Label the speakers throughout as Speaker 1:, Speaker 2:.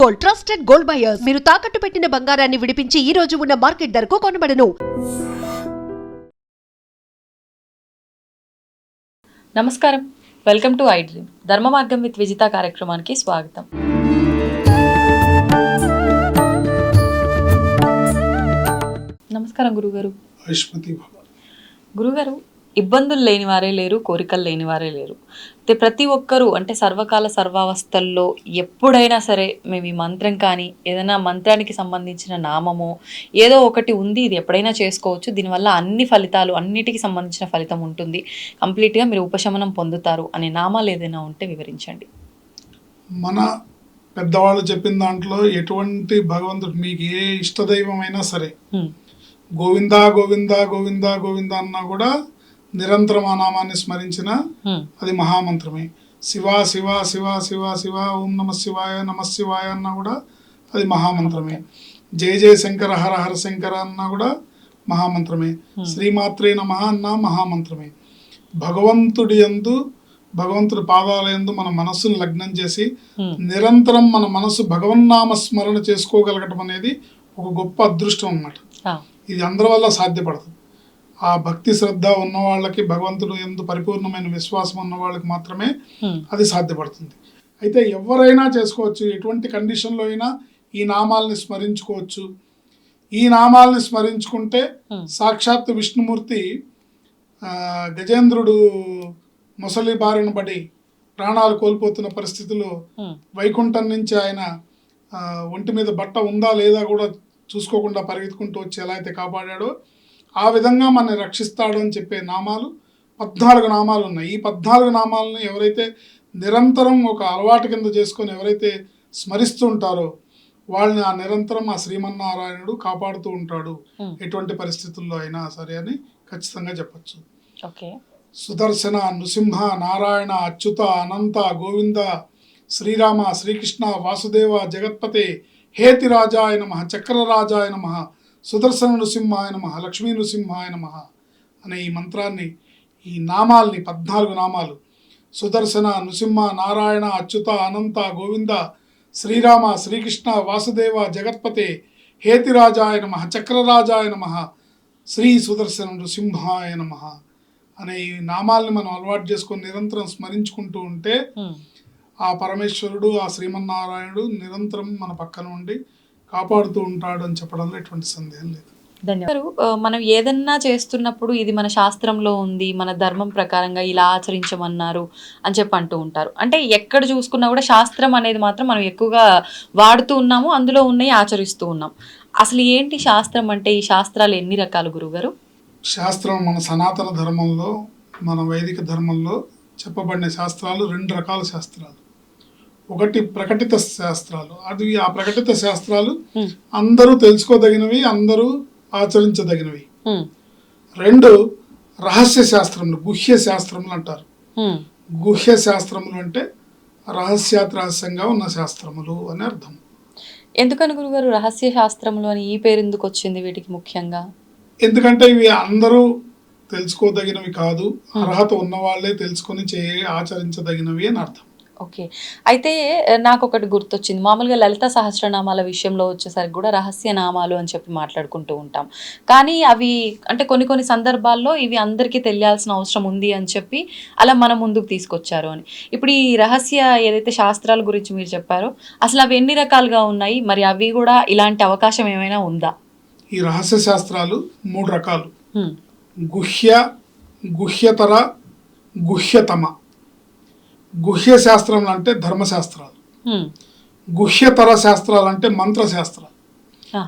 Speaker 1: Gold trusted gold buyers మీరు తాకట్టు పెట్టిన బంగారాన్ని విడిపించి ఈ రోజు ఉన్న మార్కెట్ ధరకు కొనబడను.
Speaker 2: నమస్కారం, వెల్కమ్ టు ఐ డ్రీమ్ ధర్మ మార్గం విత్ విజిత కార్యక్రమానికి స్వాగతం. నమస్కారం గురుగారు. గురుగారు, ఇబ్బందులు లేని వారే లేరు, కోరికలు లేని వారే లేరు. ప్రతి ఒక్కరూ అంటే సర్వకాల సర్వావస్థల్లో ఎప్పుడైనా సరే మేము ఈ మంత్రం కానీ ఏదైనా మంత్రానికి సంబంధించిన నామమో ఏదో ఒకటి ఉంది, ఇది ఎప్పుడైనా చేసుకోవచ్చు, దీనివల్ల అన్ని ఫలితాలు అన్నిటికీ సంబంధించిన ఫలితం ఉంటుంది, కంప్లీట్గా మీరు ఉపశమనం పొందుతారు అనే నామాలు ఏదైనా ఉంటే వివరించండి.
Speaker 3: మన పెద్దవాళ్ళు చెప్పిన దాంట్లో ఎటువంటి భగవంతుడు మీకు ఏ ఇష్టదైవమైనా సరే గోవిందా గోవిందా గోవిందా గోవిందా అన్నా కూడా నిరంతరం ఆ నామాన్ని స్మరించిన అది మహామంత్రమే. శివ శివ శివ శివ శివ ఓం నమ శివాయ అన్నా కూడా అది మహామంత్రమే. జయ జయ శంకర హర హర శంకర అన్నా కూడా మహామంత్రమే. శ్రీమాత్రే నమః అన్నా మహామంత్రమే. భగవంతుడి పాదాల యందు మన మనస్సును లగ్నం చేసి నిరంతరం మన మనస్సు భగవన్నామ స్మరణ చేసుకోగలగటం అనేది ఒక గొప్ప అదృష్టం అన్నమాట. ఇది అందరి వల్ల సాధ్యపడుతుంది. ఆ భక్తి శ్రద్ధ ఉన్న వాళ్ళకి, భగవంతుడు యందు పరిపూర్ణమైన విశ్వాసం ఉన్న వాళ్ళకి మాత్రమే అది సాధ్యపడుతుంది. అయితే ఎవరైనా చేసుకోవచ్చు, ఎటువంటి కండిషన్లో అయినా ఈ నామాల్ని స్మరించుకోవచ్చు. ఈ నామాల్ని స్మరించుకుంటే సాక్షాత్ విష్ణుమూర్తి గజేంద్రుడు మొసలి బారిన పడి ప్రాణాలు కోల్పోతున్న పరిస్థితిలో వైకుంఠం నుంచి ఆయన ఒంటి మీద బట్ట ఉందా లేదా కూడా చూసుకోకుండా పరిగెత్తుకుంటూ వచ్చి ఎలా అయితే కాపాడాడో ఆ విధంగా మనని రక్షిస్తాడు అని చెప్పే నామాలు 14 నామాలు ఉన్నాయి. ఈ 14 నామాలను ఎవరైతే నిరంతరం ఒక అలవాటు కింద చేసుకొని ఎవరైతే స్మరిస్తూ ఉంటారో వాళ్ళని ఆ నిరంతరం ఆ శ్రీమన్నారాయణుడు కాపాడుతూ ఉంటాడు, ఎటువంటి పరిస్థితుల్లో అయినా సరే అని ఖచ్చితంగా చెప్పచ్చు. సుదర్శన, నృసింహ, నారాయణ, అచ్యుత, అనంత, గోవింద, శ్రీరామ, శ్రీకృష్ణ, వాసుదేవ, జగత్పతే, హేతిరాజాయ నమః, చక్రరాజాయ నమః, సుదర్శన నృసింహాయ నమః, లక్ష్మీ నృసింహాయ నమః అనే ఈ మంత్రాన్ని, ఈ నామాల్ని 14 నామాలు సుదర్శన, నృసింహ, నారాయణ, అచ్యుత, అనంత, గోవింద, శ్రీరామ, శ్రీకృష్ణ, వాసుదేవ, జగత్పతే, హేతిరాజాయ నమః, చక్రరాజాయ నమః, శ్రీ సుదర్శన నృసింహాయ నమః అనే ఈ నామాల్ని మనం అలవాటు చేసుకొని నిరంతరం స్మరించుకుంటూ ఉంటే ఆ పరమేశ్వరుడు, ఆ శ్రీమన్నారాయణుడు నిరంతరం మన పక్కన ఉండి కాపాడుతూ ఉంటాడు అని చెప్పడంలో ఎటువంటి సందేహం లేదు.
Speaker 2: ధన్యవాదాలు. మనం ఏదన్నా చేస్తున్నప్పుడు ఇది మన శాస్త్రంలో ఉంది, మన ధర్మం ప్రకారంగా ఇలా ఆచరించమన్నారు అని చెప్పి అంటూ ఉంటారు. అంటే ఎక్కడ చూసుకున్నా కూడా శాస్త్రం అనేది మాత్రం మనం ఎక్కువగా వాడుతూ ఉన్నాము, అందులో ఉన్నాయి ఆచరిస్తూ ఉన్నాం. అసలు ఏంటి శాస్త్రం అంటే? ఈ శాస్త్రాలు ఎన్ని రకాలు గురుగారు?
Speaker 3: శాస్త్రం మన సనాతన ధర్మంలో, మన వైదిక ధర్మంలో చెప్పబడిన శాస్త్రాలు 2 రకాల శాస్త్రాలు. ఒకటి ప్రకటిత శాస్త్రాలు, అది ఆ ప్రకటిత శాస్త్రాలు అందరూ తెలుసుకోదగినవి, అందరూ ఆచరించదగినవి. 2 రహస్య శాస్త్రములు, గుహ్య శాస్త్రములు అంటారు. గుహ్య శాస్త్రములు అంటే రహస్యంగా ఉన్న శాస్త్రములు అని అర్థం.
Speaker 2: ఎందుకని గురుగారు రహస్య శాస్త్రములు అని ఈ పేరు ఎందుకు వచ్చింది వీటికి ముఖ్యంగా?
Speaker 3: ఎందుకంటే ఇవి అందరూ తెలుసుకోదగినవి కాదు, అర్హత ఉన్న వాళ్ళే తెలుసుకొని ఆచరించదగినవి అని అర్థం.
Speaker 2: ఓకే, అయితే నాకు ఒకటి గుర్తొచ్చింది. మామూలుగా లలిత సహస్రనామాల విషయంలో వచ్చేసరికి కూడా రహస్య నామాలు అని చెప్పి మాట్లాడుకుంటూ ఉంటాం. కానీ అవి అంటే కొన్ని సందర్భాల్లో ఇవి అందరికీ తెలియాల్సిన అవసరం ఉంది అని చెప్పి అలా మన ముందుకు తీసుకొచ్చారు అని. ఇప్పుడు ఈ రహస్య ఏదైతే శాస్త్రాల గురించి మీరు చెప్పారో అసలు అవి ఎన్ని రకాలుగా ఉన్నాయి, మరి అవి కూడా ఇలాంటి అవకాశం ఏమైనా ఉందా?
Speaker 3: ఈ రహస్య శాస్త్రాలు 3 రకాలు. గుహ్య, గుహ్యతర, గుహ్యతమ. గుహ్య శాస్త్రములు అంటే ధర్మశాస్త్రాలు, గుహ్యతర శాస్త్రాలు అంటే మంత్రశాస్త్రాలు.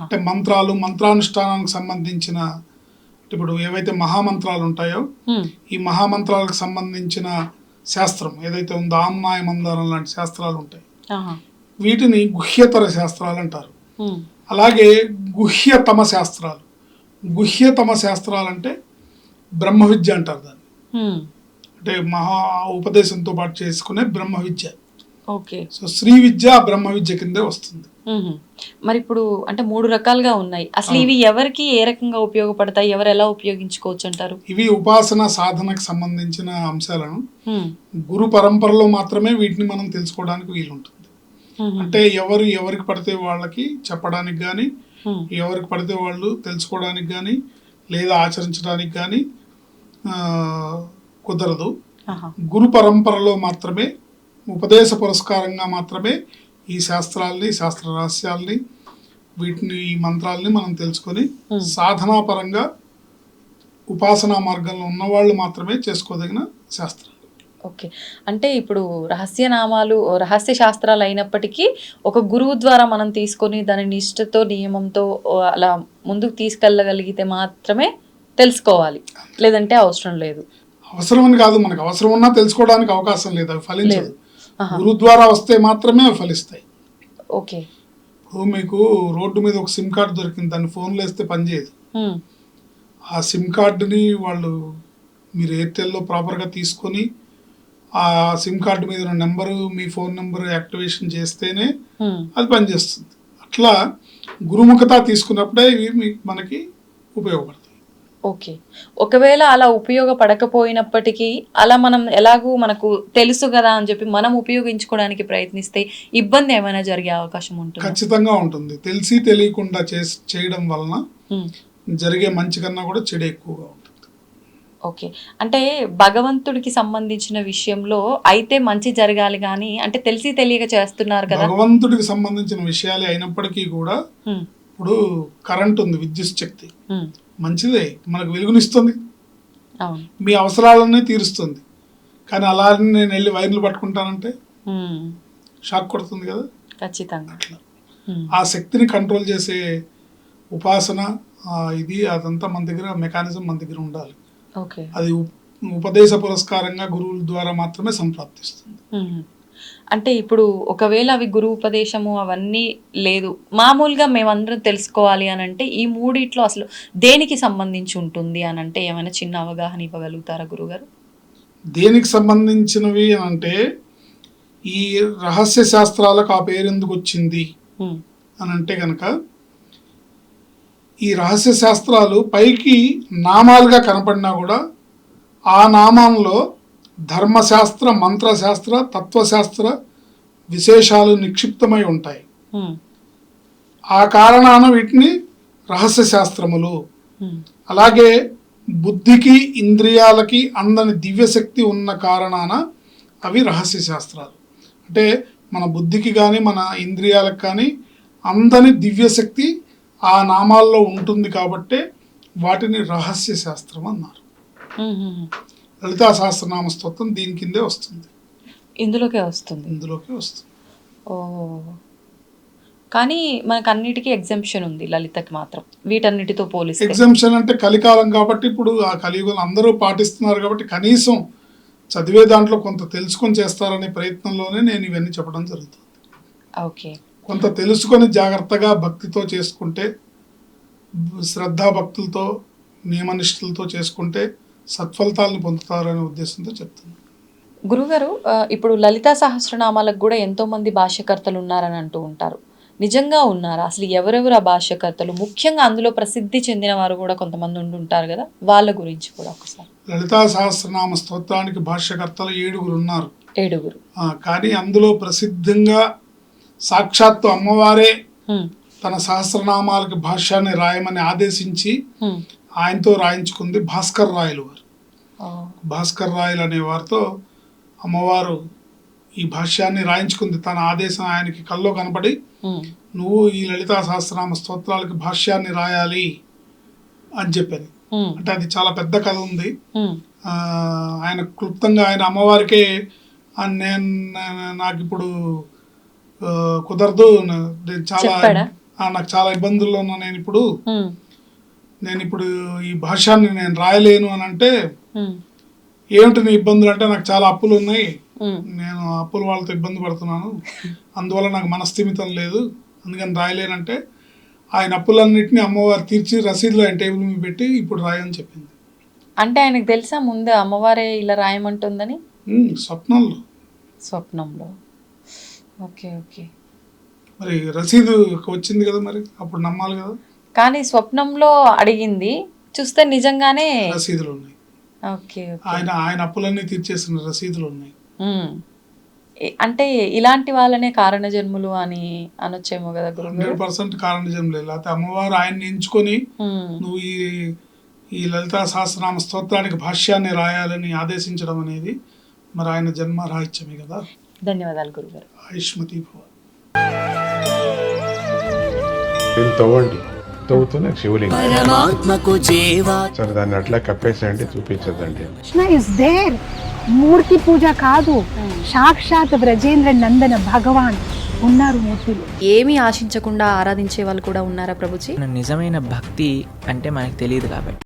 Speaker 3: అంటే మంత్రాలు, మంత్రానుష్ఠానానికి సంబంధించిన, ఇప్పుడు ఏవైతే మహామంత్రాలు ఉంటాయో ఈ మహామంత్రాలకు సంబంధించిన శాస్త్రం ఏదైతే ఉందో, ఆమ్నాయ మందారం లాంటి శాస్త్రాలు ఉంటాయి, వీటిని గుహ్యతర శాస్త్రాలు అంటారు. అలాగే గుహ్యతమ శాస్త్రాలు. గుహ్యతమ శాస్త్రాలు అంటే బ్రహ్మ విద్య అంటారు దాన్ని. అంటే మహా ఉపదేశంతో పాటు చేసుకునే బ్రహ్మ విద్య.
Speaker 2: ఓకే,
Speaker 3: సో శ్రీ విద్య బ్రహ్మ విద్య కిందే వస్తుంది.
Speaker 2: మరి ఇప్పుడు అంటే 3 రకాలుగా ఉన్నాయి. అసలు ఇవి ఎవరికి ఏ రకంగా ఉపయోగపడతాయి, ఎవరు ఎలా ఉపయోగించుకోవచ్చు అంటారు?
Speaker 3: ఇవి ఉపాసన సాధనకు సంబంధించిన అంశాలను గురు పరంపరలో మాత్రమే వీటిని మనం తెలుసుకోవడానికి వీలుంటుంది. అంటే ఎవరికి పడితే వాళ్ళకి చెప్పడానికి కానీ, ఎవరికి పడితే వాళ్ళు తెలుసుకోవడానికి కానీ లేదా ఆచరించడానికి కానీ కుదరదు. గురు పరంపరలో మాత్రమే, ఉపదేశ పురస్కారంగా మాత్రమే ఈ శాస్త్రాల్ని, శాస్త్ర రహస్యాల్ని, వీటిని, ఈ మంత్రాల్ని మనం తెలుసుకొని సాధనాపరంగా ఉపాసనా మార్గంలో ఉన్నవాళ్ళు మాత్రమే చేసుకోదగిన శాస్త్రం.
Speaker 2: ఓకే. అంటే ఇప్పుడు రహస్యనామాలు, రహస్య శాస్త్రాలు అయినప్పటికీ ఒక గురువు ద్వారా మనం తీసుకొని దాని నిష్ఠతో, నియమంతో అలా ముందుకు తీసుకెళ్ళగలిగితే మాత్రమే తెలుసుకోవాలి, లేదంటే అవసరం లేదు.
Speaker 3: అవసరం అని కాదు, మనకు అవసరం ఉన్నా తెలుసుకోవడానికి అవకాశం లేదు, అవి ఫలించదు. గురు ద్వారా వస్తే మాత్రమే అవి ఫలిస్తాయి.
Speaker 2: ఓకే.
Speaker 3: ఇప్పుడు మీకు రోడ్డు మీద ఒక సిమ్ కార్డు దొరికింది, దాన్ని ఫోన్లో వేస్తే పనిచేయదు. ఆ సిమ్ కార్డుని వాళ్ళు, మీరు ఎయిర్టెల్లో ప్రాపర్గా తీసుకొని ఆ సిమ్ కార్డు మీద ఉన్న నెంబరు, మీ ఫోన్ నెంబర్ యాక్టివేషన్ చేస్తేనే అది పనిచేస్తుంది. అట్లా గురుముఖత తీసుకున్నప్పుడే ఇవి మనకి ఉపయోగపడతాయి.
Speaker 2: ఓకే. ఒకవేళ అలా ఉపయోగపడకపోయినప్పటికీ అలా మనం ఎలాగూ మనకు తెలుసు కదా అని చెప్పి మనం ఉపయోగించుకోవడానికి ప్రయత్నిస్తే ఇబ్బంది ఏమైనా జరిగే అవకాశం ఉంటుంది?
Speaker 3: ఖచ్చితంగా ఉంటుంది. తెలిసి తెలియకుండా చేయడం వలన జరిగే మంచి కన్నా కూడా చెడు ఎక్కువగా ఉంటుంది.
Speaker 2: ఓకే. అంటే భగవంతుడికి సంబంధించిన విషయంలో అయితే మంచి జరగాలి కానీ, అంటే తెలిసి తెలియక చేస్తున్నారు కదా.
Speaker 3: భగవంతుడికి సంబంధించిన విషయాలే అయినప్పటికీ కూడా ఇప్పుడు కరెంట్ ఉంది, విద్యుత్ శక్తి మంచిదే, మనకు వెలుగునిస్తుంది, మీ అవసరాలన్నీ తీరుస్తుంది. కానీ అలా నేను వెళ్ళి వైర్లు పట్టుకుంటానంటే షాక్ కొడుతుంది కదా.
Speaker 2: ఖచ్చితంగా.
Speaker 3: అట్లా ఆ శక్తిని కంట్రోల్ చేసే ఉపాసన ఇది అదంతా మన దగ్గర, మెకానిజం మన దగ్గర ఉండాలి. అది ఉపదేశ పురస్కారంగా గురువుల ద్వారా మాత్రమే సంప్రాప్తిస్తుంది.
Speaker 2: అంటే ఇప్పుడు ఒకవేళ అవి గురు ఉపదేశము అవన్నీ లేదు, మామూలుగా మేమందరం తెలుసుకోవాలి అని అంటే ఈ మూడిట్లో అసలు దేనికి సంబంధించి ఉంటుంది అని అంటే ఏమైనా చిన్న అవగాహన ఇవ్వగలుగుతారా గురుగారు?
Speaker 3: దేనికి సంబంధించినవి అంటే, ఈ రహస్య శాస్త్రాలకు ఆ పేరు ఎందుకు వచ్చింది అని అంటే కనుక, ఈ రహస్య శాస్త్రాలు పైకి నామాలుగా కనపడినా కూడా ఆ నామంలో ధర్మశాస్త్ర, మంత్రశాస్త్ర, తత్వశాస్త్ర విశేషాలు నిక్షిప్తమై ఉంటాయి. ఆ కారణాన వీటిని రహస్య శాస్త్రములు. అలాగే బుద్ధికి, ఇంద్రియాలకి అందని దివ్యశక్తి ఉన్న కారణాన అవి రహస్య శాస్త్రాలు. అంటే మన బుద్ధికి కానీ మన ఇంద్రియాలకు కానీ అందని దివ్యశక్తి ఆ నామాల్లో ఉంటుంది కాబట్టే వాటిని రహస్య శాస్త్రం అన్నారు. లలితా సహస్రనామ స్తోత్రం దీని కిందే వస్తుంది, ఇందులోకే వస్తుంది.
Speaker 2: ఓ, కానీ మనకు అన్నిటికీ ఎగ్జంప్షన్ ఉంది, లలితకి మాత్రం వీటన్నిటితో పోలిస్తే.
Speaker 3: ఎగ్జంప్షన్ అంటే కలికాలం కాబట్టి, ఇప్పుడు ఆ కలియుగంలో అందరూ పాటిస్తున్నారు కాబట్టి కనీసం చదివే దాంట్లో కొంత తెలుసుకొని చేస్తారనే ప్రయత్నంలోనే నేను ఇవన్నీ చెప్పడం జరుగుతుంది.
Speaker 2: ఓకే.
Speaker 3: కొంత తెలుసుకొని జాగ్రత్తగా భక్తితో చేసుకుంటే, శ్రద్ధాభక్తులతో, నియమనిష్టలతో చేసుకుంటే సత్ఫలితాలను పొందుతారనే ఉద్దేశంతో చెప్తున్నాను.
Speaker 2: గురుగారు, ఇప్పుడు లలితా సహస్రనామాలకు కూడా ఎంతో మంది భాష్యకర్తలు ఉన్నారని అంటూ ఉంటారు. నిజంగా ఉన్నారా? అసలు ఎవరెవరు ఆ భాష్యకర్తలు? ముఖ్యంగా అందులో ప్రసిద్ధి చెందిన వారు కూడా కొంతమంది ఉంటారు కదా, వాళ్ళ గురించి కూడా ఒకసారి.
Speaker 3: లలితా సహస్రనామ స్తోత్రానికి భాష్యకర్తలు 7 ఉన్నారు.
Speaker 2: 7.
Speaker 3: కానీ అందులో ప్రసిద్ధంగా సాక్షాత్తు అమ్మవారే తన సహస్రనామాలకి భాష్యాన్ని రాయమని ఆదేశించి ఆయనతో రాయించుకుంది భాస్కర్ రాయలు వారు. భాస్కర్ రాయలు అనే వారితో అమ్మవారు ఈ భాష్యాన్ని రాయించుకుంది. తన ఆదేశం ఆయనకి కల్లో కనపడి, నువ్వు ఈ లలితా సహస్రనామ స్తోత్రాలకి భాష్యాన్ని రాయాలి అని చెప్పాను. అంటే అది చాలా పెద్ద కథ ఉంది. ఆయన క్లుప్తంగా ఆయన అమ్మవారికే నాకు ఇప్పుడు కుదరదు, నాకు చాలా ఇబ్బందుల్లో ఉన్నా, నేను ఇప్పుడు ఈ భాష్యాన్ని నేను రాయలేను అని అంటే, ఏమిటి నీ ఇబ్బందులు అంటే, నాకు చాలా అప్పులు ఉన్నాయి, నేను అప్పుల వాళ్ళతో ఇబ్బంది పడుతున్నాను, అందువల్ల నాకు మనస్థిమితం లేదు, అందుకని రాయలేనంటే ఆయన అప్పులన్నింటినీ అమ్మవారు తీర్చి రసీదులో ఆయన టేబుల్ మీద పెట్టి ఇప్పుడు రాయని చెప్పింది.
Speaker 2: అంటే ఆయనకు తెలుసా ముందే అమ్మవారే ఇలా రాయమంటుందని? స్వప్నంలో. ఓకే.
Speaker 3: మరి రసీదు వచ్చింది కదా, మరి అప్పుడు నమ్మాలి కదా.
Speaker 2: కానీ స్వప్నంలో అడిగింది, చూస్తే నిజంగానే
Speaker 3: రసీదులు ఉన్నాయి.
Speaker 2: ఓకే.
Speaker 3: ఆయన అప్పులన్నీ తీర్చేసిన రసీదులు ఉన్నాయి.
Speaker 2: అంటే ఇలాంటి వాళ్ళనే కారణ జన్ములు అని అనొచ్చేమో కదా గురుగారు.
Speaker 3: 100% కారణజం లేదు. లేకపోతే అమ్మవారు ఆయన్ని ఎంచుకొని నువ్వు ఈ లలితా సహస్రనామ స్తోత్రానికి భాష్యాన్ని రాయాలని ఆదేశించడం అనేది మరి ఆయన జన్మ రాహిత్యమే కదా.
Speaker 2: ధన్యవాదాలు గురుగారు.
Speaker 3: ఆయుష్మతి భవ.
Speaker 4: దీన్ని తవ్వండి, తవ్వుతూనే శివలింగం.
Speaker 5: పరమాత్మకు జీవా
Speaker 4: సరే దాన్ని అట్లా కప్పేసేయండి, చూపించదండి.
Speaker 6: Krishna is there. మూర్తి పూజ కాదు, సాక్షాత్ బ్రజేంద్ర నందన భగవాన్ ఉన్నారు మూర్తిలో.
Speaker 7: ఏమీ ఆశించకుండా ఆరాధించే వాళ్ళు కూడా ఉన్నారా ప్రభుజీ?
Speaker 5: నిజమైన భక్తి అంటే మనకు తెలియదు కాబట్టి